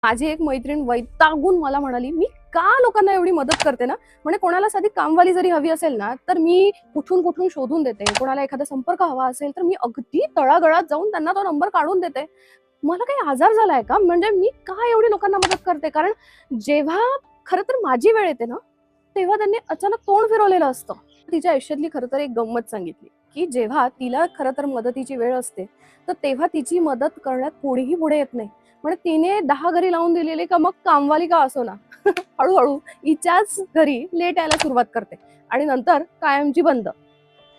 माझी एक मैत्रीण वैतागून मला म्हणाली, "मी का लोकांना एवढी मदत करते ना, म्हणजे कोणाला साधी कामवाली जरी हवी असेल ना, तर मी कुठून-कुठून शोधून देते. कोणाला एखादा संपर्क हवा असेल, तर मी अगदी तळागाळात जाऊन त्यांना तो नंबर काढून देते. मला काही आजार झालाय का? म्हणजे मी का एवढी लोकांना मदत करते?" कारण जेव्हा खरं तर माझी वेळ येते ना, तेव्हा त्यांनी अचानक तोंड फिरवलेलं असतं. तिच्या आयुष्यातली खरं तर एक गंमत सांगितली, की जेव्हा तिला खरं तर मदतीची वेळ असते, तर तेव्हा तिची मदत करण्यात कोणीही पुढे येत नाही. म्हणजे तिने 10 घरी लावून दिलेली का मग कामवाली का असोना, हळू-हळू हिच्याच घरी लेट यायला सुरुवात करते आणि नंतर कायमची बंद.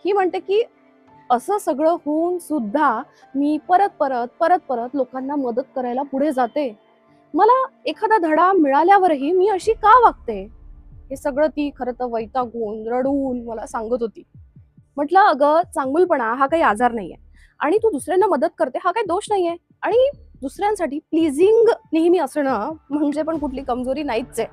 ही म्हणते, की असं सगळं होऊन सुद्धा मी परत-परत लोकांना मदत करायला पुढे जाते. मला एखादा धडा मिळाल्यावरही मी अशी का वागते? हे सगळं ती खरं तर वैतागून, रडून मला सांगत होती. म्हटलं, "अगं, चांगुलपणा हा काही आजार नाहीये आणि तू दुसऱ्यांना मदत करते हा काही दोष नाहीये आणि दुसऱ्यांसाठी प्लीजिंग नेहमी असणं म्हणजे पण कुठली कमजोरी नाहीच आहे.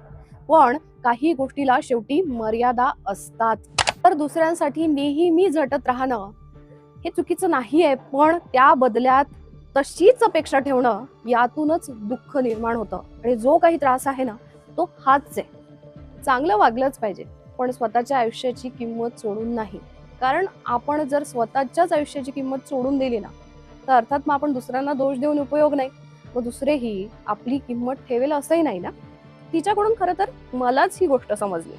पण काही गोष्टीला शेवटी मर्यादा असतात. तर दुसऱ्यांसाठी नेहमी झटत राहणं हे चुकीचं नाहीये, पण त्या बदल्यात तशीच अपेक्षा ठेवणं यातूनच दुःख निर्माण होतं आणि जो काही त्रास आहे ना, तो हाच आहे. चांगलं वागलंच पाहिजे, पण स्वतःच्या आयुष्याची किंमत सोडून नाही. कारण आपण जर स्वतःच्याच आयुष्याची किंमत सोडून दिली ना, तर अर्थात मग आपण दुसऱ्यांना दोष देऊन उपयोग नाही. मग दुसरेही आपली किंमत ठेवेल असंही नाही ना. तिच्याकडून खरं तर मलाच ही गोष्ट समजली.